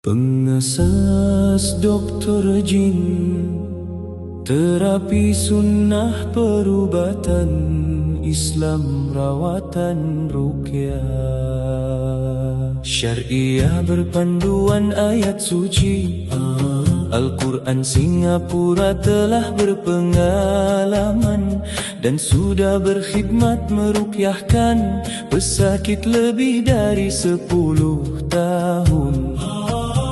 Pengasas Dr. Jin, terapi sunnah perubatan Islam rawatan ruqyah syariah berpanduan ayat suci Al-Quran. Singapura telah berpengalaman dan sudah berkhidmat meruqyahkan pesakit lebih dari 10 tahun.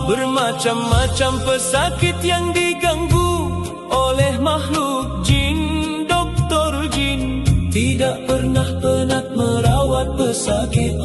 Bermacam-macam pesakit yang diganggu oleh makhluk jin. Dr. Jin tidak pernah penat merawat pesakit.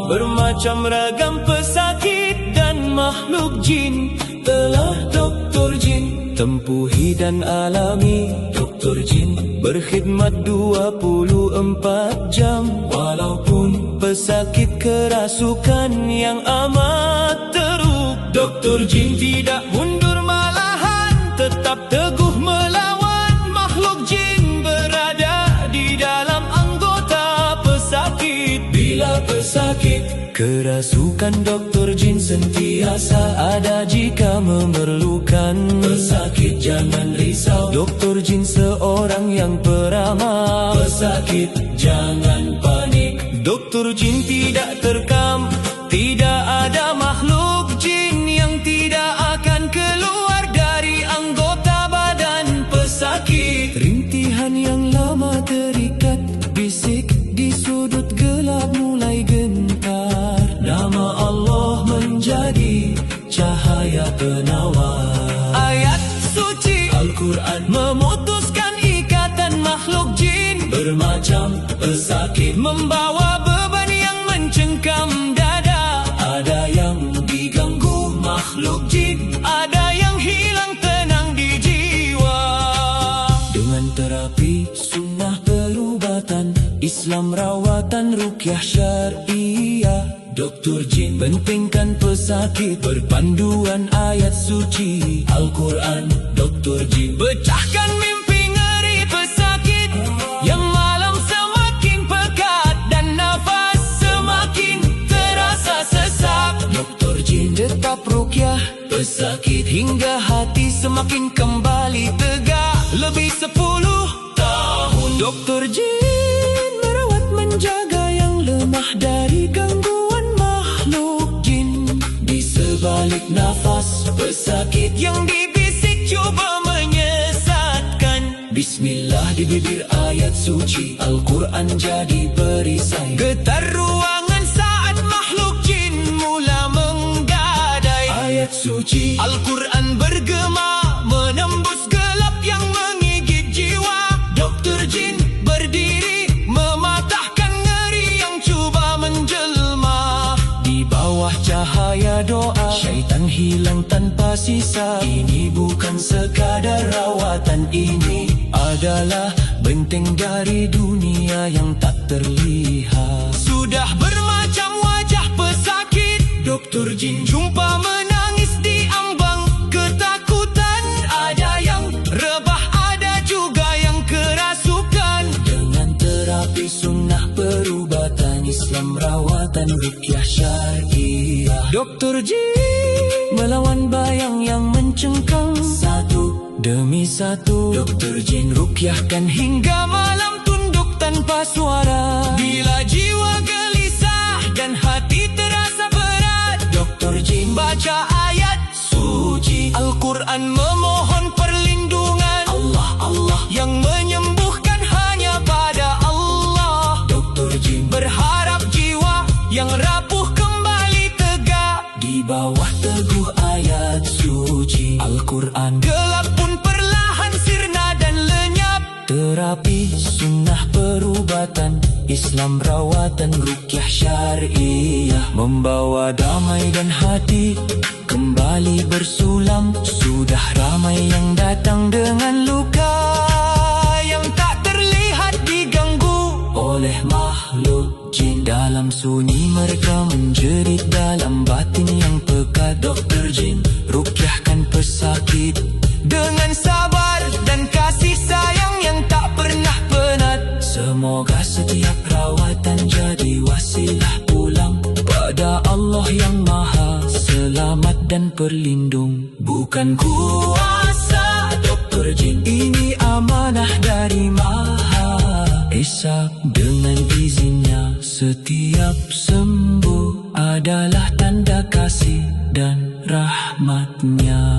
Bermacam ragam pesakit dan makhluk jin telah Dr. Jin tempuhi dan alami. Dr. Jin berkhidmat 24 jam. Walaupun pesakit kerasukan yang amat teruk, Dr. Jin tidak mundur malahan tetap teguh melawan. Makhluk jin berada di dalam anggota pesakit. Bila pesakit kerasukan, Dr. Jin sentiasa ada jika memerlukan. Pesakit jangan risau, Dr. Jin seorang yang peramah. Pesakit jangan panik, Dr. Jin tidak terkam. Tidak ada makhluk jin yang tidak akan keluar dari anggota badan pesakit. Rintihan yang lama terikat, bisik di sudut gelap mulai gentar. Nama Allah menjadi cahaya penawar. Ayat suci Al-Quran memutuskan ikatan makhluk jin. Bermacam pesakit membawa beban yang mencengkam dada. Ada yang diganggu makhluk jin, ada yang hilang tenang di jiwa. Dengan terapi sunnah perubatan Islam rawatan ruqyah syariah, Dr. Jin pentingkan pesakit berpanduan ayat suci Al-Quran. Dr. Jin pecahkan mimpi ngeri pesakit yang malam semakin pekat dan nafas semakin terasa sesak. Dr. Jin tetap ruqyah pesakit hingga hati semakin kembali tegak. Lebih 10 tahun Dr. Jin merawat menjaga yang lemah dari gangguan makhluk jin. Di sebalik nafas pesakit yang dibisik coba menyesatkan. Bismillah di bibir ayat suci Al-Quran jadi perisai. Getar ruangan saat makhluk jin mula menggadai. Ayat suci Al-Quran bergema menembus gelap yang menggigit jiwa. Dr. Jin berdiri mematahkan ngeri yang cuba menjelma. Di bawah cahaya doa syaitan hilang tanpa sisa. Ini bukan sekadar rawatan, ini adalah benteng dari dunia yang tak terlihat. Sudah bermacam wajah pesakit, Dr. Jin jumpa menangis di ambang ketakutan. Ada yang rebah, ada juga yang kerasukan. Dengan terapi sunnah perubatan Islam rawatan ruqyah syariah, Dr. Jin melawan bayang yang mencengkam. Satu demi satu Dr. Jin ruqyahkan hingga malam tunduk tanpa suara. Bila jiwa gelisah dan hati terasa berat, Dr. Jin baca ayat suci Al-Quran memohon perlindungan. Allah, Allah yang menyembuhkan hanya pada Allah. Dr. Jin berharap jiwa yang rapuh kembali tegak. Di bawah teguh ayat suci Al-Quran, gelap pun perlahan sirna dan lenyap. Terapi sunnah perubatan Islam rawatan ruqyah syariah membawa damai dan hati kembali bersulam. Sudah ramai yang datang dengan luka yang tak terlihat diganggu oleh makhluk jin. Dalam sunyi mereka menjerit dalam batin yang pekat. Dr. Jin ruqyahkan pesakit dengan sabar dan kasih sayang yang tak pernah penat. Semoga setiap rawatan jadi wasilah pulang pada Allah yang Maha Selamat. dan perlindung. Bukan kuasa Dr. Jin, ini amanah dari Maha Esa. Dengan izinnya setiap sembuh adalah tanda kasih dan rahmatnya.